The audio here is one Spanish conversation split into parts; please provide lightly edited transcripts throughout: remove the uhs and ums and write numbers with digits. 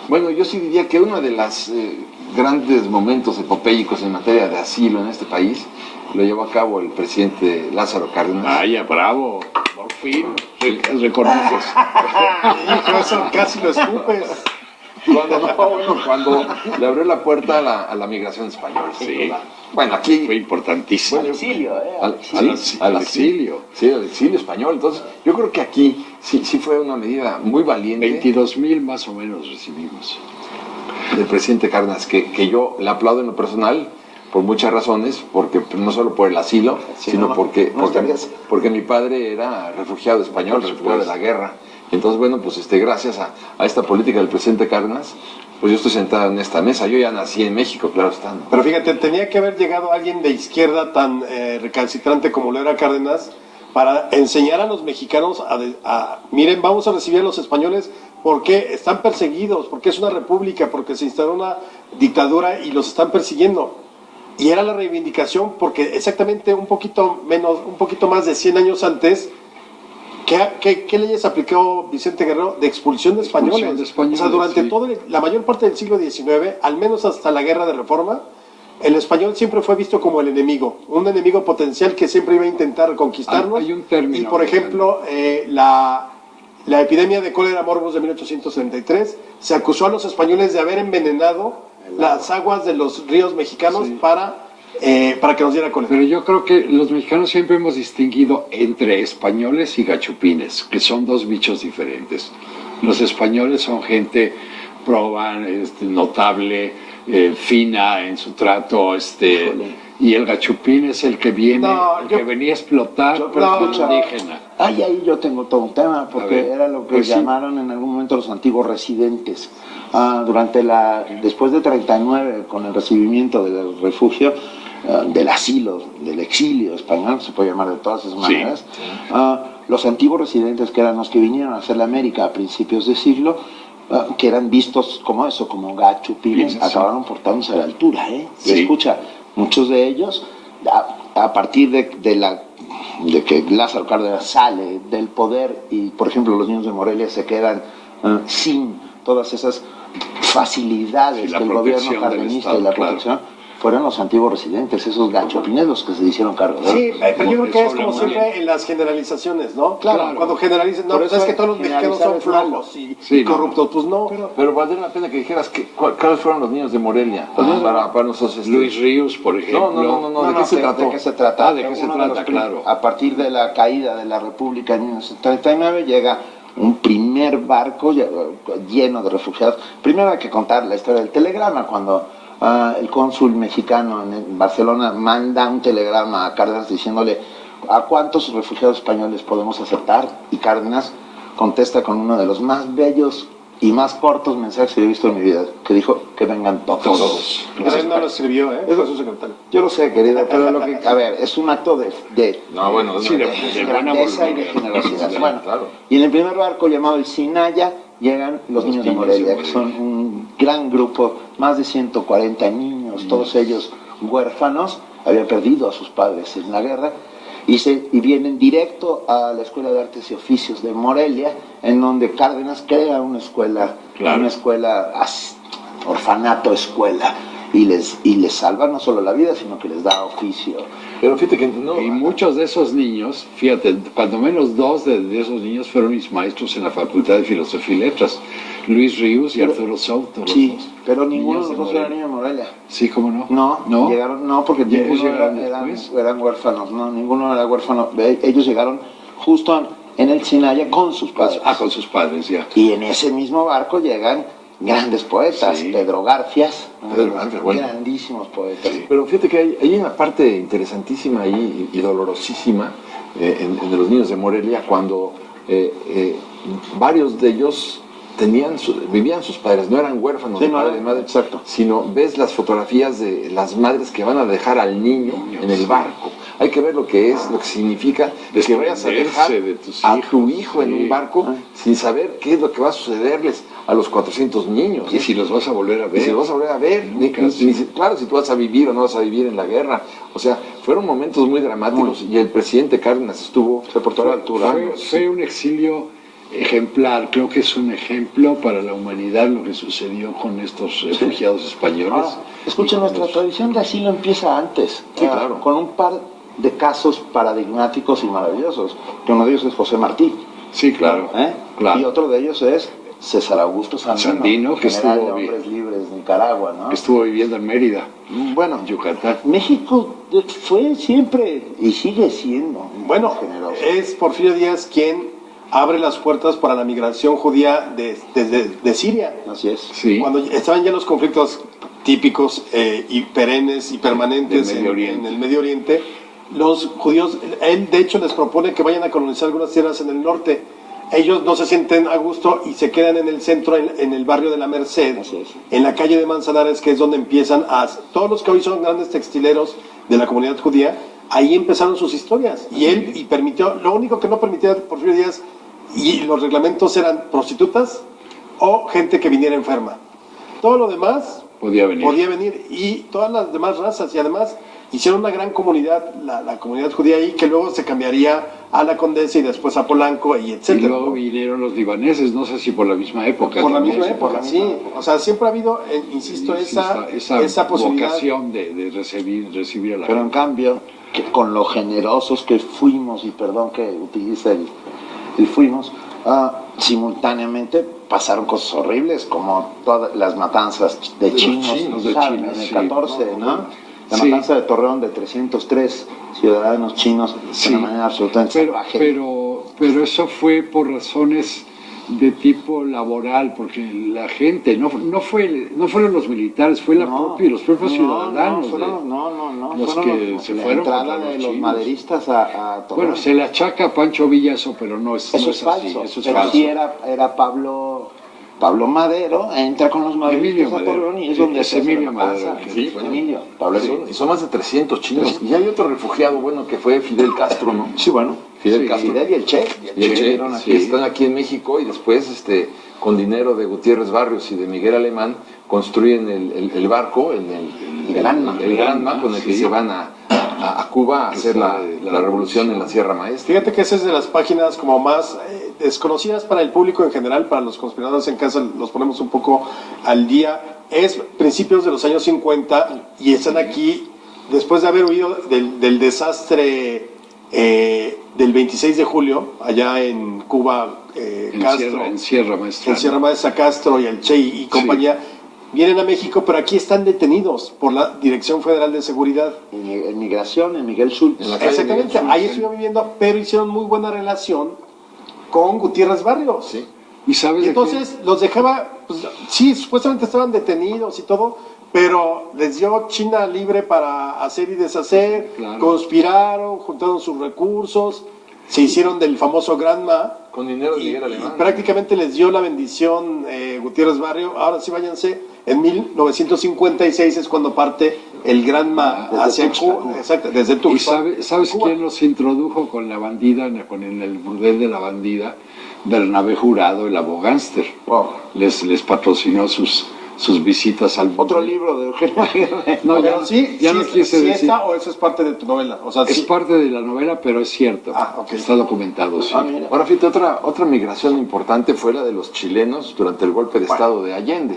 Bueno, yo sí diría que uno de los grandes momentos epopélicos en materia de asilo en este país lo llevó a cabo el presidente Lázaro Cárdenas. Vaya, bravo, por fin reconoces. Eso casi lo escupes. Cuando le abrió la puerta a la migración española. Sí. Bueno, aquí Fue importantísimo. Al exilio, al exilio. Sí, al exilio español. Entonces, yo creo que aquí sí fue una medida muy valiente 22,000 más o menos recibimos. del presidente Cárdenas, que yo le aplaudo en lo personal por muchas razones, porque no solo por el asilo, sino porque mi padre era refugiado español, refugiado de la guerra. Entonces, bueno, pues gracias a esta política del presidente Cárdenas, pues yo estoy sentado en esta mesa. Yo ya nací en México, claro está, ¿no? Pero fíjate, tenía que haber llegado alguien de izquierda tan recalcitrante como lo era Cárdenas para enseñar a los mexicanos miren, vamos a recibir a los españoles porque están perseguidos, porque es una república, porque se instaló una dictadura y los están persiguiendo. Y era la reivindicación porque exactamente un poquito más de 100 años antes, ¿qué leyes aplicó Vicente Guerrero de expulsión de españoles? O sea, durante la mayor parte del siglo XIX, al menos hasta la Guerra de Reforma, el español siempre fue visto como el enemigo, un enemigo potencial que siempre iba a intentar conquistarnos. Hay un término. Y por ejemplo, la epidemia de cólera morbus de 1833 se acusó a los españoles de haber envenenado las aguas de los ríos mexicanos para que nos diera cólera. Pero yo creo que los mexicanos siempre hemos distinguido entre españoles y gachupines, que son dos bichos diferentes. Los españoles son gente proba, notable, fina en su trato, y el gachupín es el que viene, que venía a explotar, pero es indígena. Ahí yo tengo todo un tema, porque era lo que llamaron en algún momento los antiguos residentes. Después de 39, con el recibimiento del refugio, del asilo, del exilio español, se puede llamar de todas esas maneras, los antiguos residentes, que eran los que vinieron a hacer la América a principios de siglo, que eran vistos como eso, como gachupines, acabaron portándose a la altura, Y escucha, muchos de ellos, a partir de que Lázaro Cárdenas sale del poder y, por ejemplo, los niños de Morelia se quedan sin todas esas facilidades que el gobierno cardenista y la protección, fueron los antiguos residentes, esos gachupines los que se hicieron cargo de él. Sí, pero yo creo que es como siempre en las generalizaciones, ¿no? Claro. Cuando generalizan, no, pues es que todos los mexicanos son flojos y corruptos, pues no. Pero valdría la pena que dijeras cuáles fueron los niños de Morelia para nosotros. Luis Ríos, por ejemplo. No, ¿de qué se trató? ¿De qué se trata? ¿De qué se trata? Claro. A partir de la caída de la República en 1939 llega un primer barco lleno de refugiados. Primero hay que contar la historia del telegrama, cuando el cónsul mexicano en Barcelona manda un telegrama a Cárdenas diciéndole ¿a cuántos refugiados españoles podemos aceptar? Y Cárdenas contesta con uno de los más bellos y más cortos mensajes que he visto en mi vida, que dijo que vengan todos. Él no lo escribió, eso es su secretario. Yo lo sé, querido, pero es un acto de grandeza y de generosidad. Bueno, claro. Y en el primer barco, llamado el Sinaya, llegan los niños de Morelia, que son un gran grupo, más de 140 niños, todos ellos huérfanos, habían perdido a sus padres en la guerra, y vienen directo a la Escuela de Artes y Oficios de Morelia, en donde Cárdenas crea una escuela, orfanato escuela, y les salva no solo la vida, sino que les da oficio. Pero fíjate que no. Y muchos de esos niños, fíjate, cuando menos dos de esos niños fueron mis maestros en la Facultad de Filosofía y Letras, Luis Ríos y Arturo Souto. Sí, pero ninguno de los dos era niño de Morelia. Sí, ¿cómo no? No, llegaron, porque eran huérfanos, ninguno era huérfano. Ellos llegaron justo en el Sinaya con sus padres. Con sus padres, ya. Y en ese mismo barco llegan grandes poetas, Pedro Garfias, grandísimos poetas. Sí. Pero fíjate que hay una parte interesantísima y dolorosísima en los niños de Morelia, cuando varios de ellos vivían sus padres, no eran huérfanos de padre y madre, exacto, sino ves las fotografías de las madres que van a dejar al niño en el barco. Hay que ver lo que significa que vayas a dejar a tu hijo en un barco sin saber qué es lo que va a sucederles. a los 400 niños. Y si los vas a volver a ver. Y si los vas a volver a ver. Claro, si tú vas a vivir o no vas a vivir en la guerra. O sea, fueron momentos muy dramáticos y el presidente Cárdenas estuvo por toda la altura. Fue un exilio ejemplar, creo que es un ejemplo para la humanidad lo que sucedió con estos refugiados españoles. Escuchen, nuestra tradición de asilo empieza antes, sí, claro, con un par de casos paradigmáticos y maravillosos, que uno de ellos es José Martí. Sí, claro. Claro. Y otro de ellos es César Augusto Sandino, que general estuvo de Hombres Libres de Nicaragua, ¿no? Que estuvo viviendo en Mérida, bueno, Yucatán. México fue siempre y sigue siendo generoso. Es Porfirio Díaz quien abre las puertas para la migración judía de Siria. Así es. Sí. Cuando estaban ya los conflictos típicos y perennes y permanentes en el Medio Oriente, los judíos, él de hecho les propone que vayan a colonizar algunas tierras en el norte. Ellos no se sienten a gusto y se quedan en el centro, en el barrio de la Merced, en la calle de Manzanares, que es donde empiezan todos los que hoy son grandes textileros de la comunidad judía, ahí empezaron sus historias. Y él permitió, lo único que no permitía Porfirio Díaz, y los reglamentos eran prostitutas o gente que viniera enferma. Todo lo demás podía venir, y todas las demás razas, y además hicieron una gran comunidad, la comunidad judía ahí, que luego se cambiaría a la Condesa y después a Polanco y etcétera. Y luego vinieron los libaneses, no sé si por la misma época. Por la misma época, sí. O sea, siempre ha habido, insisto, esa posibilidad. Vocación de recibir a la Pero gente. en cambio, con lo generosos que fuimos, y perdón que utilice el fuimos, simultáneamente pasaron cosas horribles, como todas las matanzas de chinos, ¿saben? En el 14, ¿no? La matanza de Torreón de 303 ciudadanos chinos de una manera absolutamente salvaje. Pero eso fue por razones de tipo laboral, porque la gente, no fueron los militares, fue los propios ciudadanos. Los que se fueron entrada de los maderistas a Torreón. Bueno, se le achaca a Pancho Villa eso, pero no es falso. Eso es pero falso. Sí era Pablo Madero, entra con los maderistas a Torreón y es donde es Emilio Madero. Y son más de 300 chinos. Y hay otro refugiado, que fue Fidel Castro, ¿no? Sí, Fidel Castro. Fidel y el Che. Están aquí en México y después, con dinero de Gutiérrez Barrios y de Miguel Alemán, construyen el barco, el Granma, con el que se van a Cuba a hacer la revolución en la Sierra Maestra. Fíjate que esa es de las páginas como más desconocidas para el público en general, para los conspiradores en casa los ponemos un poco al día. Es principios de los años 50 y están aquí después de haber huido del desastre del 26 de julio, allá en Cuba, Castro. En Sierra Maestra. En Sierra Maestra, Castro y el Che y compañía. Vienen a México, pero aquí están detenidos por la Dirección Federal de Seguridad. En migración, en Miguel Schultz. Exactamente, ahí estuvieron viviendo, pero hicieron muy buena relación con Gutiérrez Barrios. Sí. Y entonces los dejaba, sí, supuestamente estaban detenidos y todo, pero les dio China libre para hacer y deshacer, conspiraron, juntaron sus recursos, se hicieron del famoso Granma. Con dinero de Miguel Alemán. Y prácticamente les dio la bendición Gutiérrez Barrio. Ahora sí váyanse. En 1956 es cuando parte el Granma hacia Cuba. Exacto, desde Tuxpan. ¿Y sabes quién los introdujo con la bandida, con el burdel de la bandida? Bernabé Jurado, el abogánster. Wow. Les patrocinó sus visitas al otro libro de Eugenio Aguirre. No, ya no quise decir. ¿Está o eso es parte de tu novela? O sea, es parte de la novela, pero es cierto. Está documentado, sí. Ahora, fíjate, otra migración importante fue la de los chilenos durante el golpe de Estado de Allende.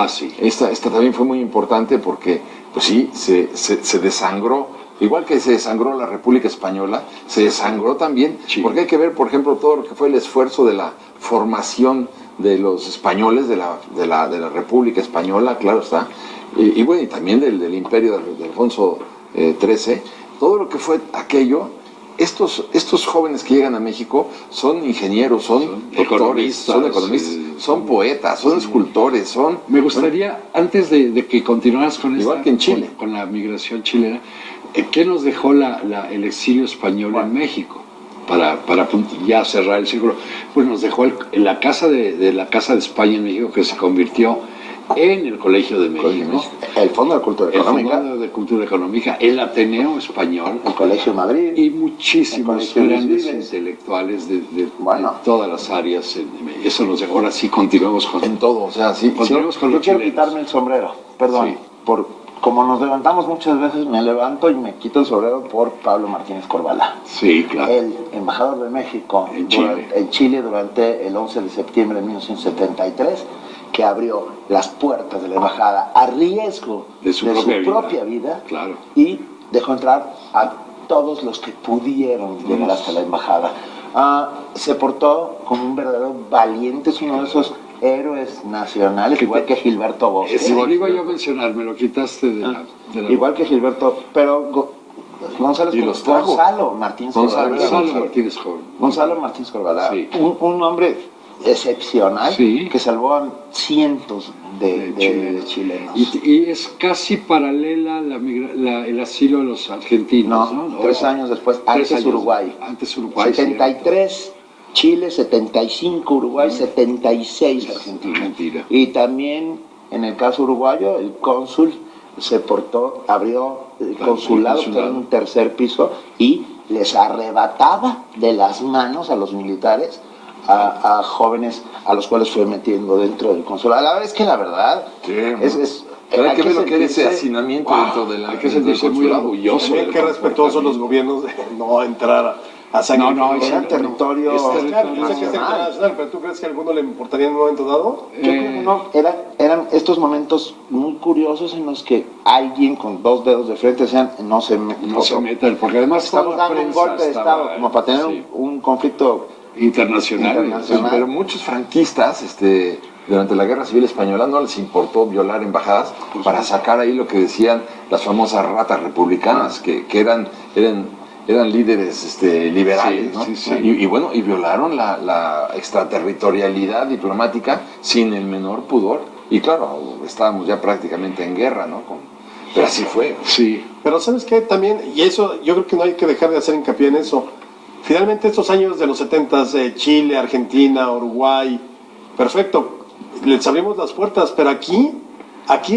Sí. Esta también fue muy importante porque, pues sí, se desangró. Igual que se desangró la República Española, se desangró también, porque hay que ver, por ejemplo, todo lo que fue el esfuerzo de la formación de los españoles, de la República Española, claro está, y bueno, y también del imperio de Alfonso XIII, todo lo que fue aquello. Estos jóvenes que llegan a México son ingenieros, son economistas, son poetas, son escultores, Me gustaría, antes de que continuaras con igual que en Chile, con la migración chilena, ¿qué nos dejó el exilio español en México? Para ya cerrar el círculo, pues nos dejó la casa de España en México, que se convirtió en el Colegio de México, El Fondo de Cultura el Económica, Fondo de Cultura Económica, el Ateneo Español el Colegio de Madrid. y muchísimos el Colegio Luis grandes Vives. intelectuales de Bueno. todas las áreas. Eso nos ahora sí continuamos con En todo, o sea, sí. continuamos con Yo los quiero chilenos. quitarme el sombrero, perdón, Sí. como nos levantamos muchas veces, me levanto y me quito el sombrero por Pablo Martínez Corvalá. Sí, claro. El embajador de México En Chile. en Chile durante el 11 de septiembre de 1973, que abrió las puertas de la embajada a riesgo De su propia vida. Claro. y dejó entrar a todos los que pudieron llegar hasta la embajada. Se portó como un verdadero valiente, es uno de esos héroes nacionales, igual que Gilberto Bosque. Sí, lo iba yo a mencionar, me lo quitaste de la Igual que Gilberto, pero Y los trajo. Gonzalo Martínez Gonzalo Martínez Joven. Gonzalo Martínez Corvalá, Sí. un hombre excepcional Sí. que salvó a cientos de chilenos. chilenos. Y es casi paralela el asilo de los argentinos, No, ¿no? 3 años después, antes años, Uruguay. Antes Uruguay. 73 Chile, 75 Uruguay, 76 Argentina. Argentina. Y también en el caso uruguayo, el cónsul se portó, abrió el consulado, que era en un tercer piso, y les arrebataba de las manos a los militares a jóvenes a los cuales fue metiendo dentro del consulado. La verdad es que la verdad Pero hay que ver lo que era sentirse- ese hacinamiento dentro de la. Hay que dentro del sentirse muy consulado. orgulloso. También del qué respetuosos los comportamiento. gobiernos de no entrar a sacrificar. No, Era territorio Es Claro, yo sé que es nacional. internacional, pero ¿tú crees que a alguno le importaría en un momento dado? Yo creo que no, eran estos momentos muy curiosos en los que alguien con 2 dedos de frente decían no se No se metan, porque además estamos toda la dando un prensa golpe de estaba, Estado como para tener sí, un conflicto internacional. internacional. Pero muchos franquistas, durante la Guerra Civil Española no les importó violar embajadas para sacar ahí lo que decían las famosas ratas republicanas, que eran líderes liberales, Sí, ¿no? sí, sí. Y bueno, y violaron la extraterritorialidad diplomática sin el menor pudor. Y claro, estábamos ya prácticamente en guerra, ¿no? Pero así fue. Sí. Pero ¿sabes qué? También, y eso yo creo que no hay que dejar de hacer hincapié en eso. Finalmente estos años de los 70, Chile, Argentina, Uruguay, perfecto, les abrimos las puertas, pero aquí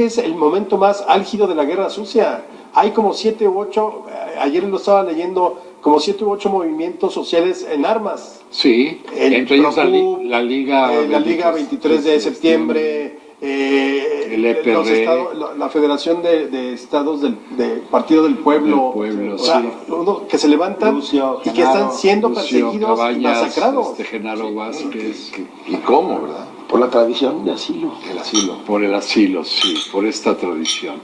es el momento más álgido de la guerra sucia. Hay como 7 u 8, ayer lo estaba leyendo, como 7 u 8 movimientos sociales en armas. Sí, El entre ellos Procub, la Liga la Liga 23 de septiembre, el EPR, la Federación de Estados del Partido del Pueblo, Del Pueblo, o sea, sí. uno que se levantan Lucio, y que Genaro, están siendo Lucio perseguidos y Cabañas, masacrados. Genaro Vázquez, ¿Y cómo, verdad? por la tradición de asilo. El asilo. por el asilo, sí, por esta tradición.